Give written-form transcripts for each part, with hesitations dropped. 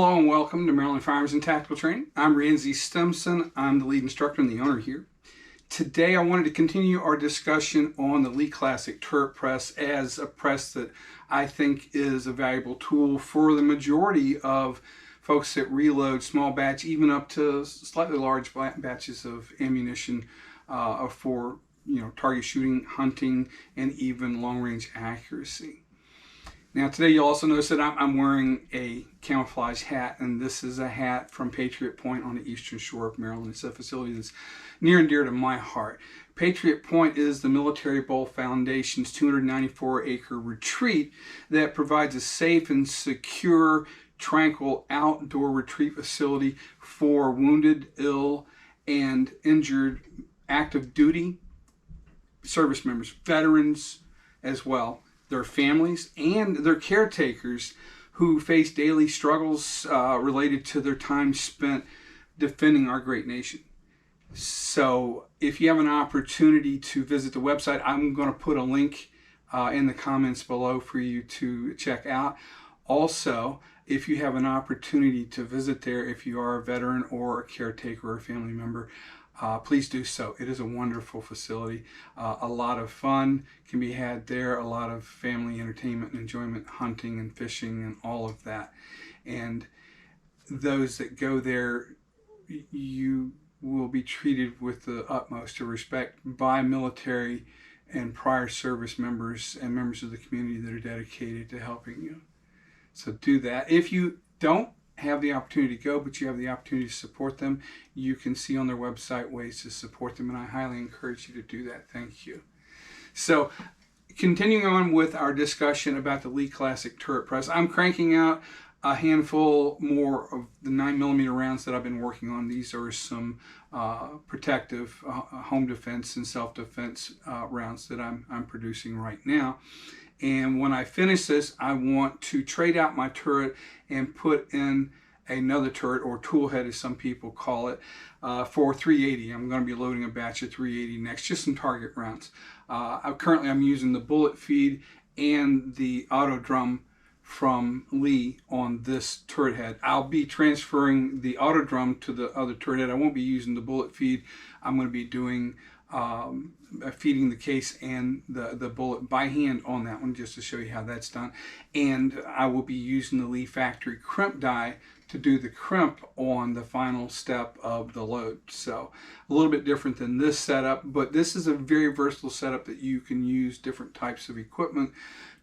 Hello and welcome to Maryland Firearms and Tactical Training. I'm Randy Stimson. I'm the lead instructor and the owner here. Today I wanted to continue our discussion on the Lee Classic Turret Press as a press that I think is a valuable tool for the majority of folks that reload small batch, even up to slightly large batches of ammunition for target shooting, hunting, and even long-range accuracy. Now today you'll also notice that I'm wearing a camouflage hat, and this is a hat from Patriot Point on the eastern shore of Maryland. It's a facility that's near and dear to my heart. Patriot Point is the Military Bowl Foundation's 294-acre retreat that provides a safe and secure, tranquil outdoor retreat facility for wounded, ill, and injured active duty service members, veterans as well, their families, and their caretakers who face daily struggles related to their time spent defending our great nation. So if you have an opportunity to visit the website, I'm going to put a link in the comments below for you to check out. Also, if you have an opportunity to visit there, if you are a veteran or a caretaker or a family member, please do so. It is a wonderful facility. A lot of fun can be had there, a lot of family entertainment and enjoyment, hunting and fishing and all of that. And those that go there, you will be treated with the utmost of respect by military and prior service members and members of the community that are dedicated to helping you. So do that. If you don't have the opportunity to go, but you have the opportunity to support them, you can see on their website ways to support them, and I highly encourage you to do that. Thank you. So continuing on with our discussion about the Lee Classic Turret Press, I'm cranking out a handful more of the 9mm rounds that I've been working on. These are some protective home defense and self-defense rounds that I'm producing right now. And when I finish this, I want to trade out my turret and put in another turret, or tool head as some people call it, for 380. I'm going to be loading a batch of 380 next, just some target rounds. Currently I'm using the bullet feed and the auto drum from Lee on this turret head. I'll be transferring the auto drum to the other turret head. I won't be using the bullet feed. I'm going to be doing feeding the case and the bullet by hand on that one, just to show you how that's done. And I will be using the Lee factory crimp die to do the crimp on the final step of the load. So a little bit different than this setup, but this is a very versatile setup that you can use different types of equipment,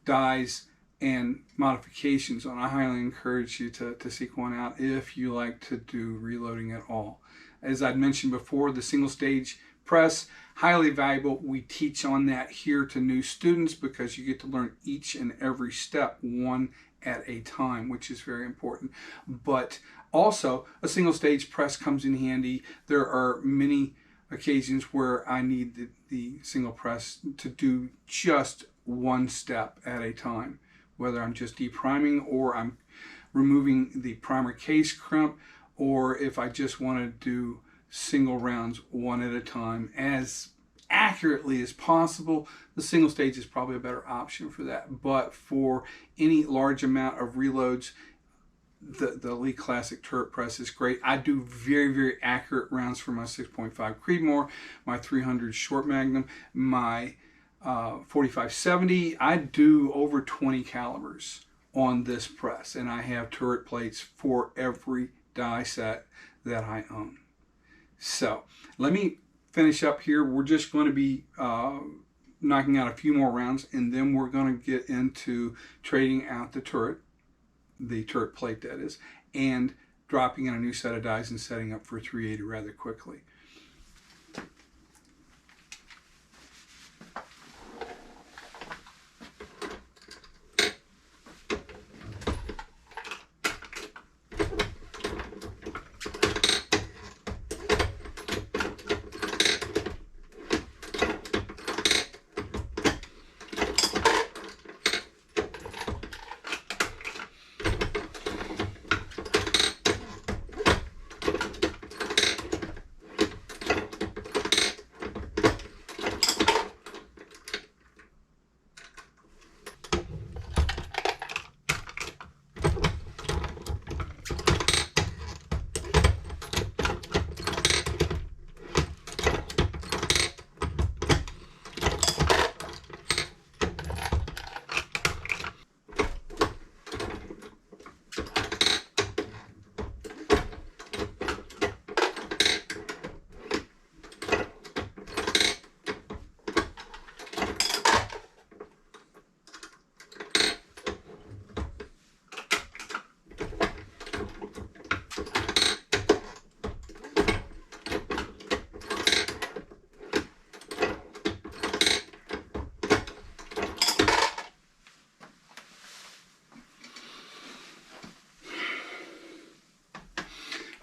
dies, and modifications on. I highly encourage you to seek one out if you like to do reloading at all. As I'd mentioned before, the single stage press, highly valuable. We teach on that here to new students because you get to learn each and every step one at a time, which is very important. But also a single stage press comes in handy. There are many occasions where I need the single press to do just one step at a time, whether I'm just depriming or I'm removing the primer case crimp, or if I just want to do single rounds one at a time as accurately as possible. The single stage is probably a better option for that. But for any large amount of reloads, the Lee Classic Turret Press is great. I do very, very accurate rounds for my 6.5 Creedmoor, my 300 Short Magnum, my 45-70. I do over 20 calibers on this press, and I have turret plates for every die set that I own. So let me finish up here. We're just going to be knocking out a few more rounds, and then we're going to get into trading out the turret plate that is, and dropping in a new set of dies and setting up for 380 rather quickly.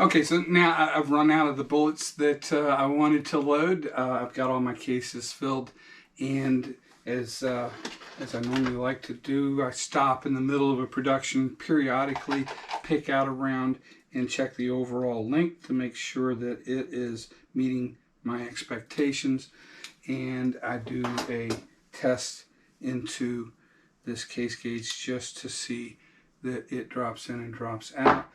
Okay, so now I've run out of the bullets that I wanted to load. I've got all my cases filled, and as I normally like to do, I stop in the middle of a production periodically, pick out a round, and check the overall length to make sure that it is meeting my expectations. And I do a test into this case gauge just to see that it drops in and drops out.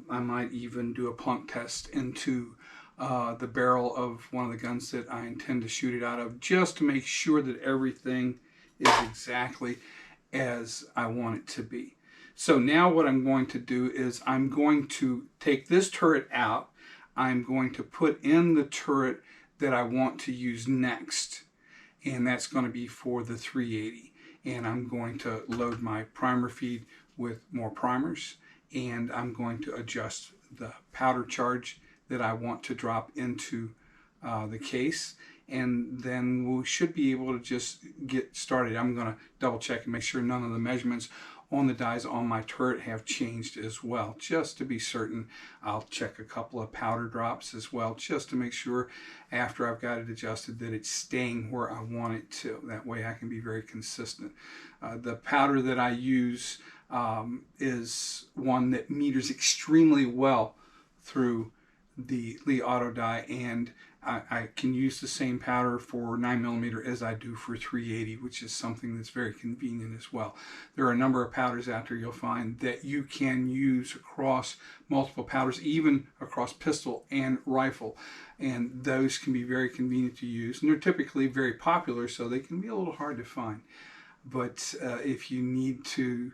I might even do a plunk test into the barrel of one of the guns that I intend to shoot it out of, just to make sure that everything is exactly as I want it to be. So now what I'm going to do is I'm going to take this turret out. I'm going to put in the turret that I want to use next, and that's going to be for the 380. And I'm going to load my primer feed with more primers, and I'm going to adjust the powder charge that I want to drop into the case, and then we should be able to just get started. I'm going to double check and make sure none of the measurements on the dies on my turret have changed as well. Just to be certain, I'll check a couple of powder drops as well, just to make sure after I've got it adjusted that it's staying where I want it to. That way I can be very consistent. The powder that I use is one that meters extremely well through the Lee Auto Die, and I can use the same powder for 9mm as I do for 380, which is something that's very convenient as well. There are a number of powders out there you'll find that you can use across multiple powders, even across pistol and rifle, and those can be very convenient to use, and they're typically very popular, so they can be a little hard to find. But if you need to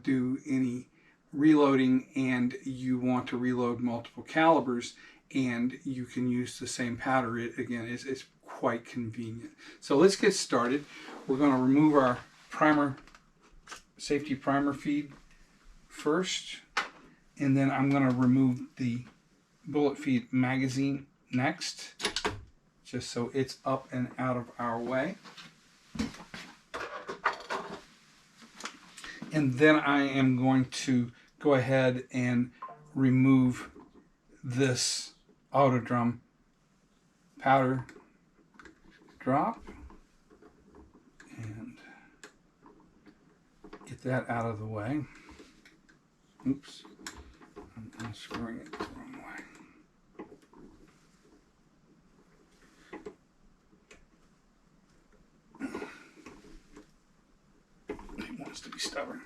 do any reloading and you want to reload multiple calibers and you can use the same powder, it again is quite convenient. So let's get started. We're going to remove our safety primer feed first, and then I'm going to remove the bullet feed magazine next, just so it's up and out of our way. And then I am going to go ahead and remove this auto drum powder drop and get that out of the way. Oops, I'm unscrewing it the wrong way. It wants to be stubborn.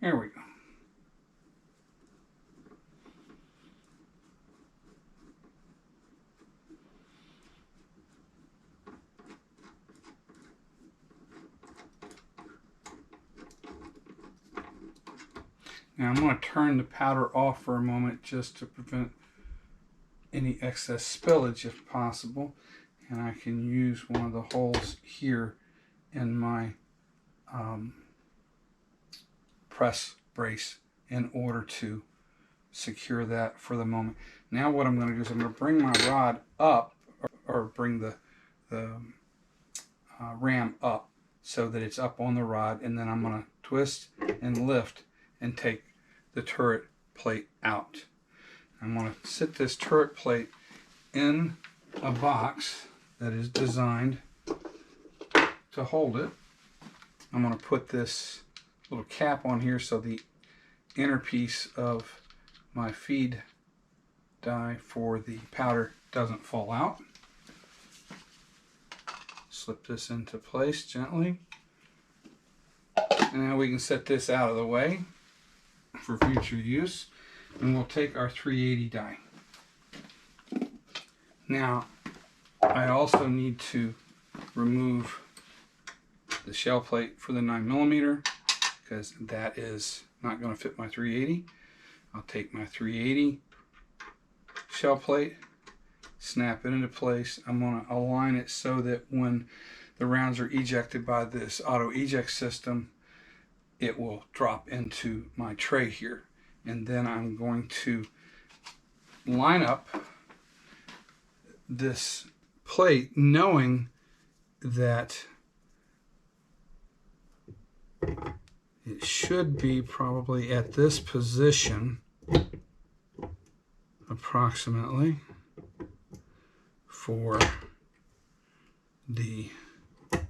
There we go. Now I'm going to turn the powder off for a moment just to prevent any excess spillage if possible. And I can use one of the holes here in my press brace in order to secure that for the moment. Now what I'm going to do is I'm going to bring my rod up, or bring the ram up so that it's up on the rod, and then I'm going to twist and lift and take the turret plate out. I'm going to sit this turret plate in a box that is designed to hold it. I'm going to put this little cap on here so the inner piece of my feed die for the powder doesn't fall out. Slip this into place gently. And now we can set this out of the way for future use, and we'll take our 380 die. Now I also need to remove the shell plate for the 9mm because that is not going to fit my 380. I'll take my 380 shell plate, snap it into place. I'm going to align it so that when the rounds are ejected by this auto eject system, it will drop into my tray here. And then I'm going to line up this plate knowing that it should be probably at this position approximately for the, there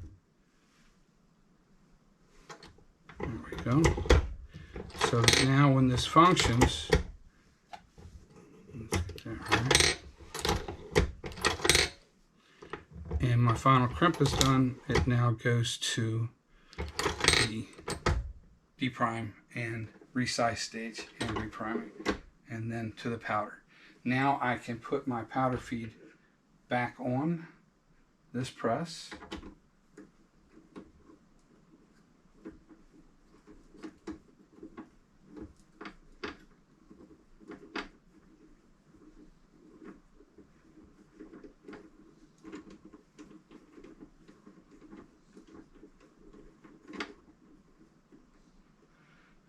we go. So now when this functions, let's get that right, and my final crimp is done, it now goes to the D prime and resize stage and repriming, and then to the powder. Now I can put my powder feed back on this press.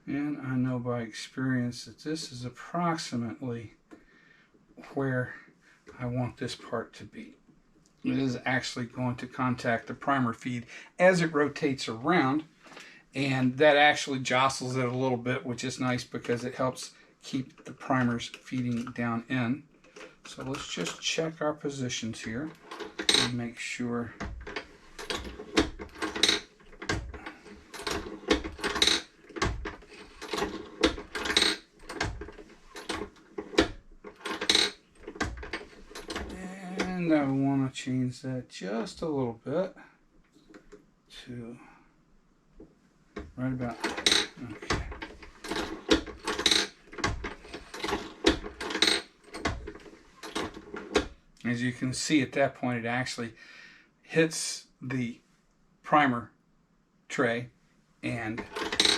And I know by experience that this is approximately where I want this part to be. It is actually going to contact the primer feed as it rotates around, and that actually jostles it a little bit, which is nice because it helps keep the primers feeding down in. So let's just check our positions here and make sure. And I want to change that just a little bit to right about there. Okay. As you can see, at that point, it actually hits the primer tray, and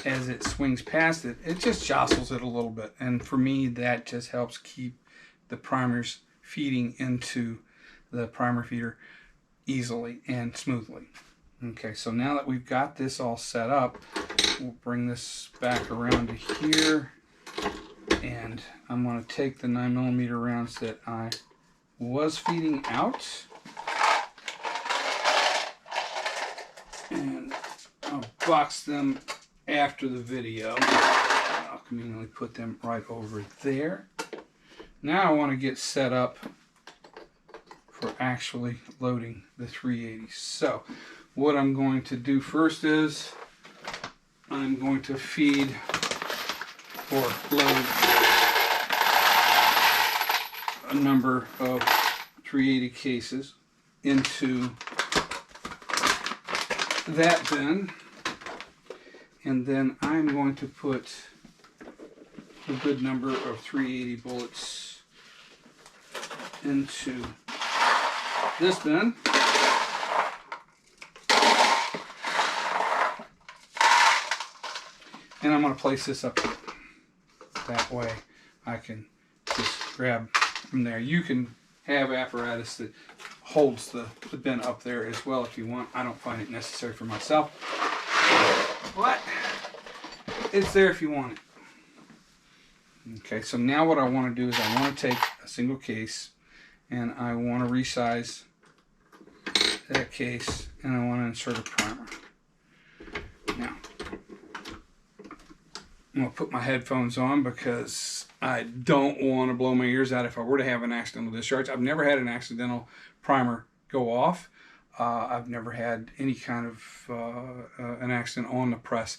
as it swings past it, it just jostles it a little bit. And for me, that just helps keep the primers feeding into the primer feeder easily and smoothly. Okay, so now that we've got this all set up, we'll bring this back around to here, and I'm going to take the 9mm rounds that I was feeding out, and I'll box them after the video. I'll conveniently put them right over there. Now I want to get set up for actually loading the 380. So what I'm going to do first is I'm going to feed or load a number of 380 cases into that bin, and then I'm going to put a good number of 380 bullets into this bin. And I'm going to place this up here. That way I can just grab from there. You can have apparatus that holds the bin up there as well if you want. I don't find it necessary for myself, but it's there if you want it. Okay, so now what I want to do is I want to take a single case and I want to resize that case, and I want to insert a primer. Now, I'm going to put my headphones on because I don't want to blow my ears out if I were to have an accidental discharge. I've never had an accidental primer go off. I've never had any kind of an accident on the press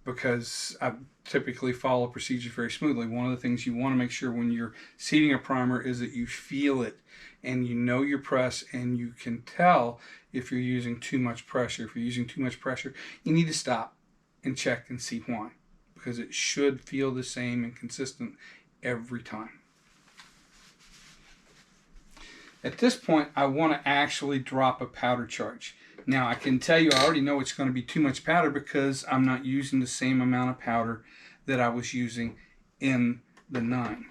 because I typically follow procedures very smoothly. One of the things you want to make sure when you're seating a primer is that you feel it and you know your press, and you can tell if you're using too much pressure. If you're using too much pressure, you need to stop and check and see why, because it should feel the same and consistent every time. At this point, I want to actually drop a powder charge. Now, I can tell you I already know it's going to be too much powder because I'm not using the same amount of powder that I was using in the 9.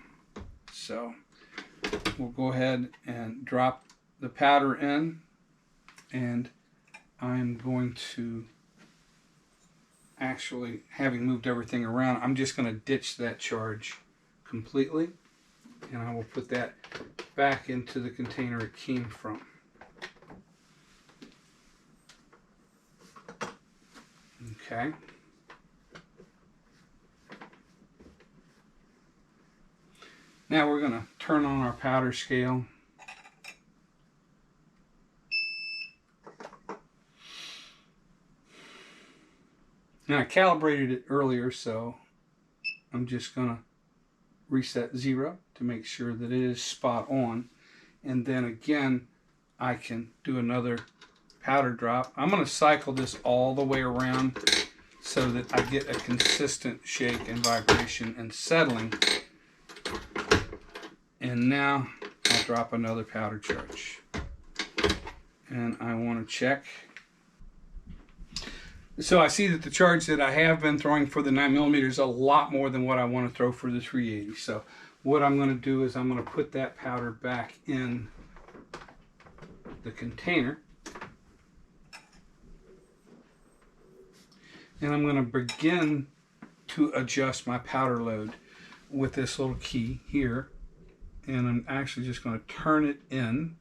So we'll go ahead and drop the powder in, and I'm going to actually, having moved everything around, I'm just going to ditch that charge completely, and I will put that back into the container it came from. Okay. Now we're going to turn on our powder scale. And I calibrated it earlier, so I'm just going to reset 0 to make sure that it is spot on. And then again, I can do another powder drop. I'm going to cycle this all the way around so that I get a consistent shake and vibration and settling. And now I'll drop another powder charge. And I want to check. So I see that the charge that I have been throwing for the 9mm is a lot more than what I want to throw for the 380. So what I'm going to do is I'm going to put that powder back in the container. And I'm going to begin to adjust my powder load with this little key here. And I'm actually just going to turn it in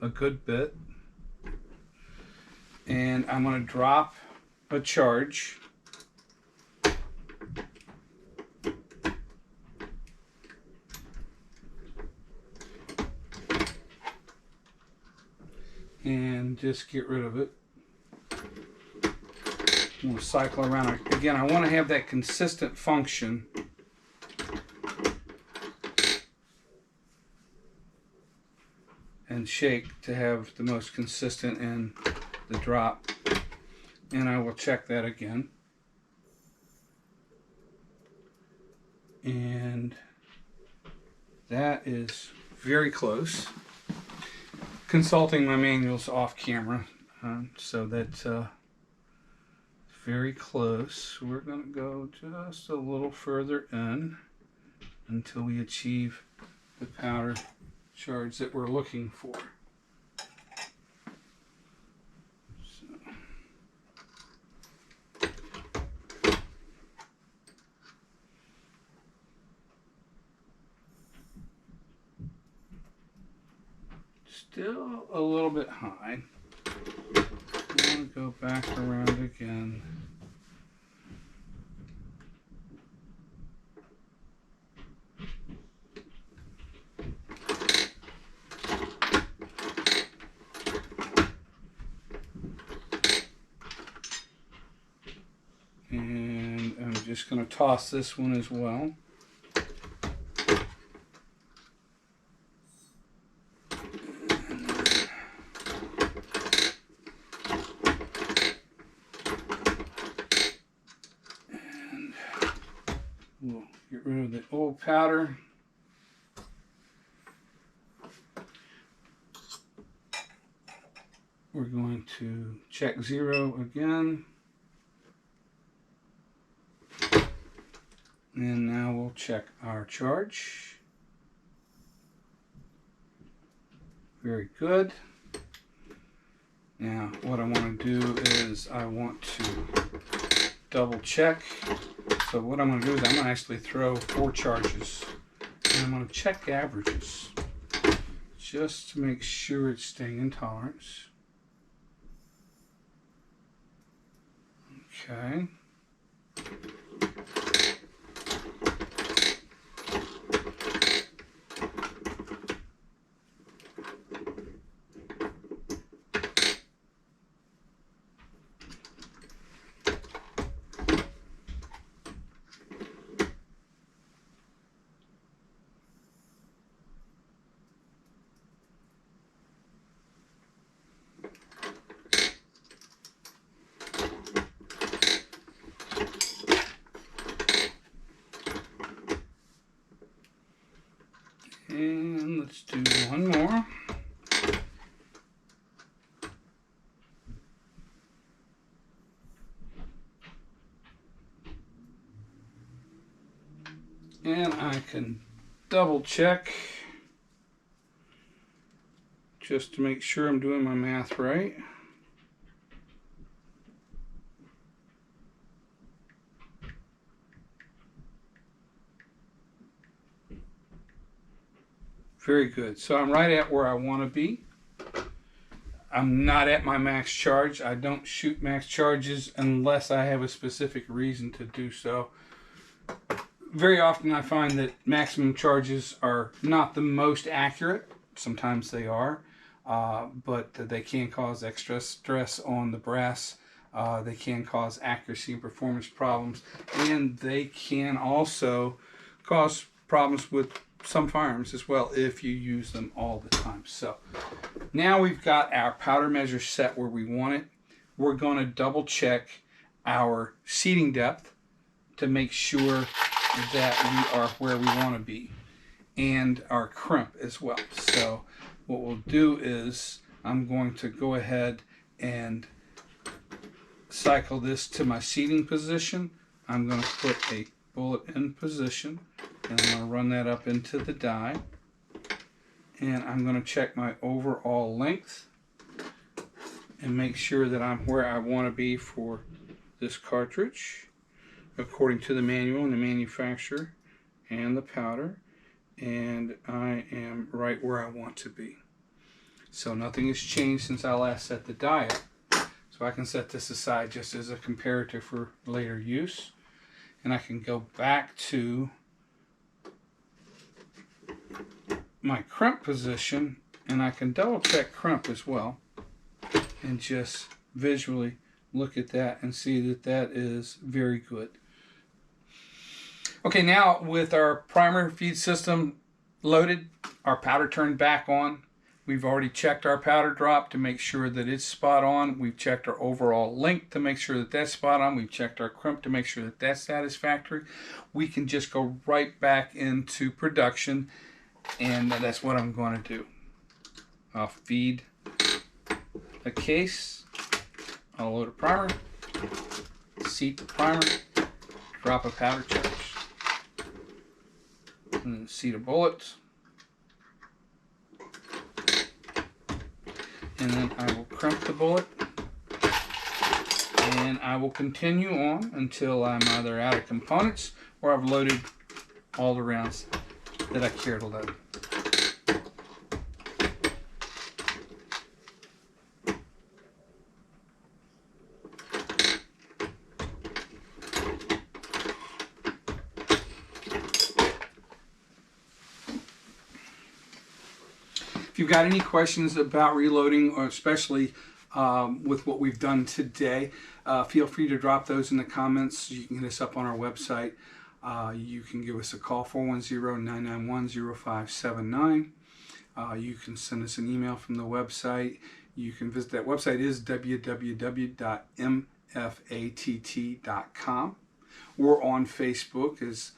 a good bit. And I'm going to drop a charge. And just get rid of it. We'll cycle around. Again, I want to have that consistent function. And shake to have the most consistent in the drop. And I will check that again. And that is very close. Consulting my manuals off camera, so that's very close. We're going to go just a little further in until we achieve the powder charge that we're looking for. Still a little bit high. I'm going to go back around again. And I'm just going to toss this one as well. We'll get rid of the old powder. We're going to check 0 again. And now we'll check our charge. Very good. Now what I want to do is I want to double check. So what I'm going to do is I'm going to actually throw 4 charges. And I'm going to check averages just to make sure it's staying in tolerance. Okay. And let's do one more. And I can double check just to make sure I'm doing my math right. Very good. So I'm right at where I want to be. I'm not at my max charge. I don't shoot max charges unless I have a specific reason to do so. very often I find that maximum charges are not the most accurate. Sometimes they are, but they can cause extra stress on the brass. They can cause accuracy and performance problems, and they can also cause problems with some firearms as well if you use them all the time. So now we've got our powder measure set where we want it. We're going to double check our seating depth to make sure that we are where we want to be, and our crimp as well. So what we'll do is I'm going to go ahead and cycle this to my seating position. I'm going to put a bullet in position, and I'm going to run that up into the die, and I'm going to check my overall length and make sure that I'm where I want to be for this cartridge according to the manual and the manufacturer and the powder, and I am right where I want to be. So nothing has changed since I last set the die up. So I can set this aside just as a comparator for later use, and I can go back to my crimp position, and I can double check crimp as well and just visually look at that and see that that is very good. Okay, now with our primer feed system loaded, our powder turned back on, we've already checked our powder drop to make sure that it's spot on. We've checked our overall length to make sure that that's spot on. We've checked our crimp to make sure that that's satisfactory. We can just go right back into production, and that's what I'm going to do. I'll feed a case, I'll load a primer, seat the primer, drop a powder charge, and then seat a bullet, and then I will crimp the bullet, and I will continue on until I'm either out of components or I've loaded all the rounds that I care to load. If you've got any questions about reloading, or especially with what we've done today, feel free to drop those in the comments. You can hit us up on our website. You can give us a call, 410-991-0579. You can send us an email from the website. You can visit that website is www.mfatt.com. We're on Facebook as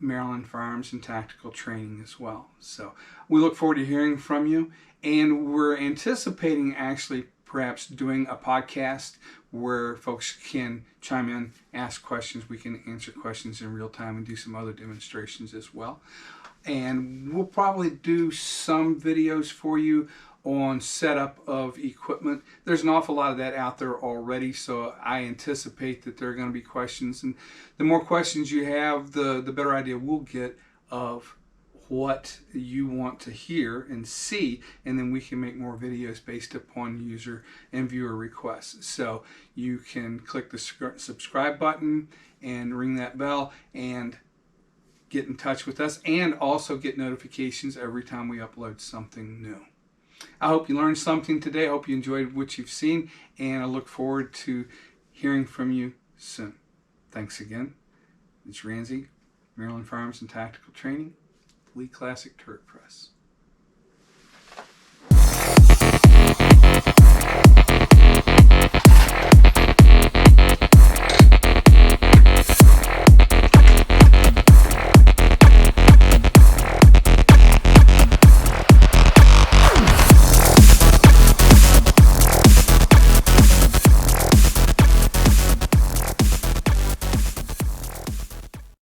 Maryland Firearms and Tactical Training as well. So we look forward to hearing from you, and we're anticipating actually perhaps doing a podcast where folks can chime in, ask questions. We can answer questions in real time and do some other demonstrations as well. And we'll probably do some videos for you on setup of equipment. There's an awful lot of that out there already, so I anticipate that there are going to be questions, and the more questions you have, the better idea we'll get of what you want to hear and see, and then we can make more videos based upon user and viewer requests. So you can click the subscribe button and ring that bell and get in touch with us, and also get notifications every time we upload something new. I hope you learned something today. I hope you enjoyed what you've seen, and I look forward to hearing from you soon. Thanks again. It's Ramsey, Maryland Firearms and Tactical Training, Lee Classic Turret Press.